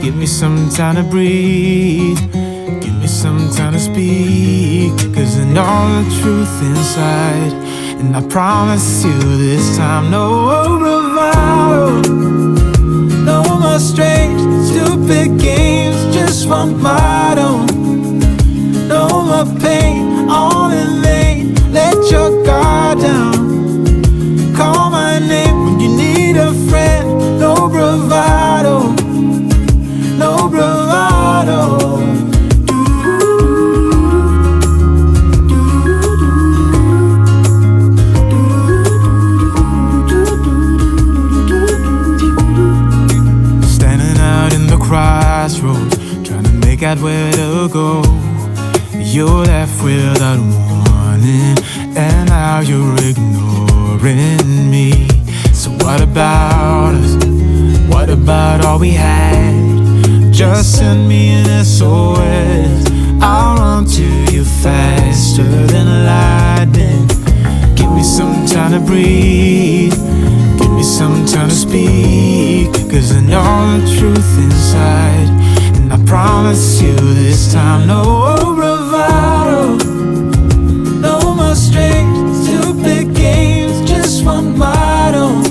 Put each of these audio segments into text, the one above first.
Give me some time to breathe. Give me some time to speak. Cause I know the truth inside. And I promise you this time, no bravado, no more strange, stupid games, just one motto. No more pain, all in vain. Let your guard down. Call my name when you need a friend. No bravado, no bravado. Standing out in the crossroads, trying to make out where to go. You're left without warning, and now you're ignoring me. So what about us? What about all we had? Just send me an SOS. I'll run to you faster than lightning. Give me some time to breathe. Give me some time to speak. Cause I know the truth inside. And I promise you this time, no bravado, no more strange, stupid games, just one motto.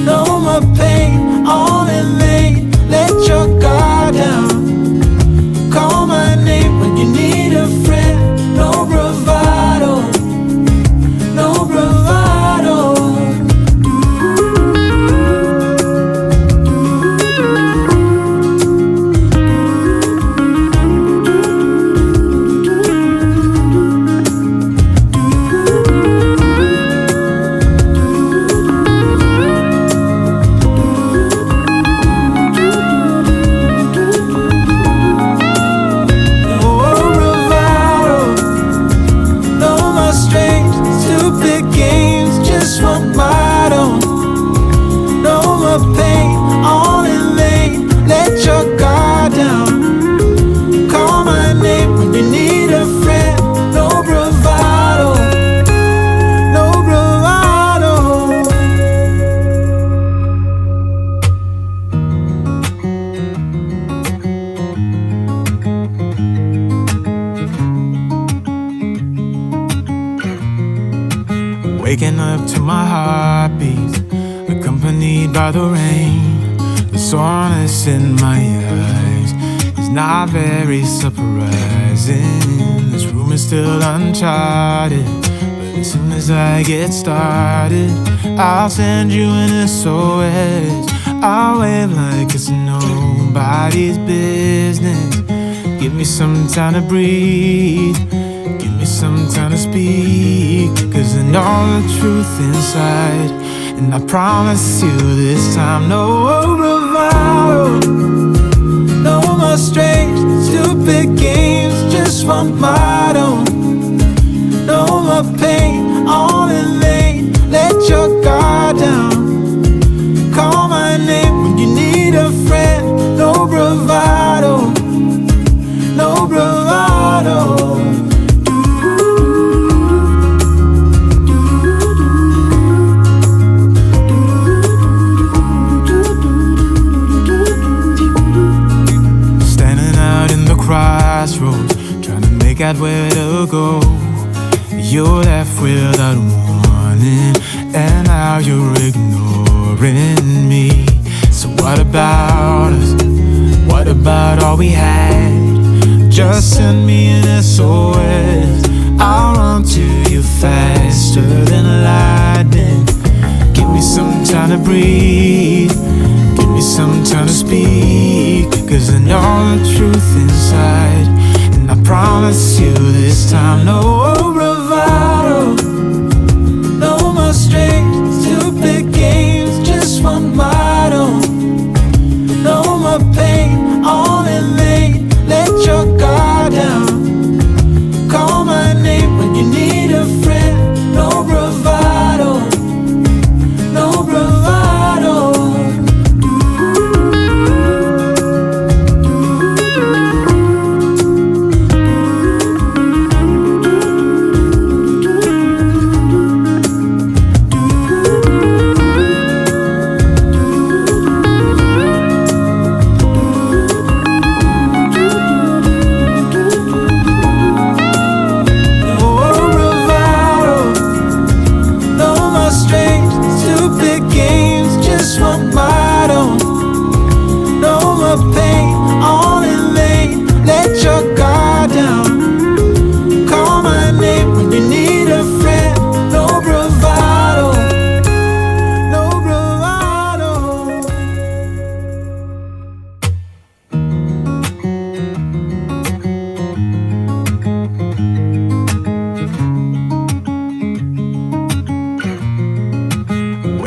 No more pain, all in vain. Let your guard down. Call my name when you need a friend. No bravado, no bravado. Waking up to my heartbeat, accompanied by the rain. The soreness in my eyes is not very surprising. This room is still uncharted, but as soon as I get started, I'll send you an SOS. I'll wave like it's nobody's business. Give me some time to breathe. Give me some time to speak. Cause I know the truth inside. And I promise you this time, no bravado, no more strange, stupid games, just one motto. No more pain, all in vain. Let your guard down. Call my name when you need a friend. No bravado, no bravado. Crossroads, trying to make out where to go. You're left without warning, and now you're ignoring me. So what about us? What about all we had? Just send me an SOS. I'll run to you faster than lightning. Give me some time to breathe. Give me some time to speak. Cause I know the truth inside. And I promise you this time, no bravado, no more strange, stupid games, just one motto. No more pain, all in vain. Let your guard down. Call my name when you need a friend. No bravado, no bravado.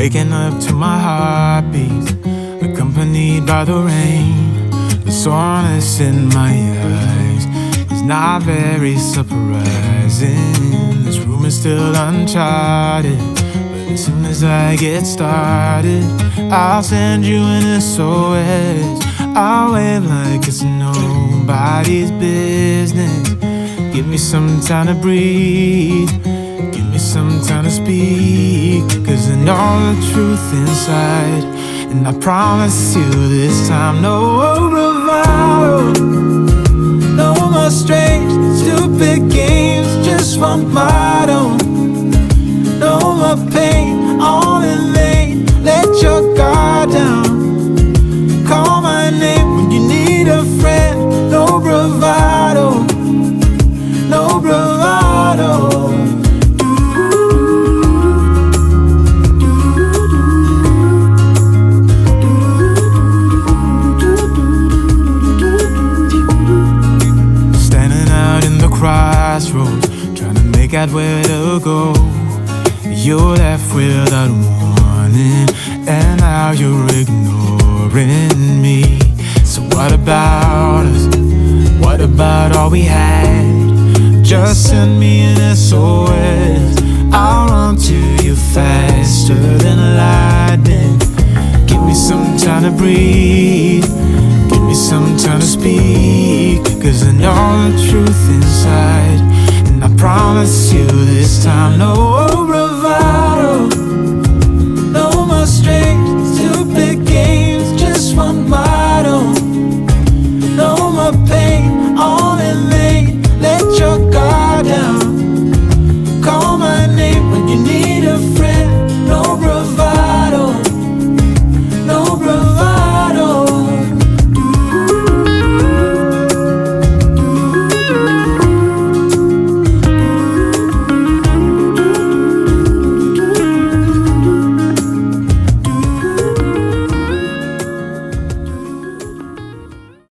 waking up to my heartbeat, accompanied by the rain. The soreness in my eyes is not very surprising. This room is still uncharted, but as soon as I get started, I'll send you an SOS. I'll wave like it's nobody's business. Give me some time to breathe, give me some time to speak, 'cause I know the truth inside. And I promise you this time, no bravado, no more strange, stupid games, just one motto. No more pain, all in vain, let your guard down. Call my name when you need a friend, no bravado, no bravado. Standing out in the crossroads, trying to make out where to go. You're left without warning, and now you're ignoring me. So what about us? What about all we had? Just send me an SOS. I'll run to you faster than lightning. Give me some time to breathe, give me some time to speak, 'cause I know the truth inside. And I promise you this time, no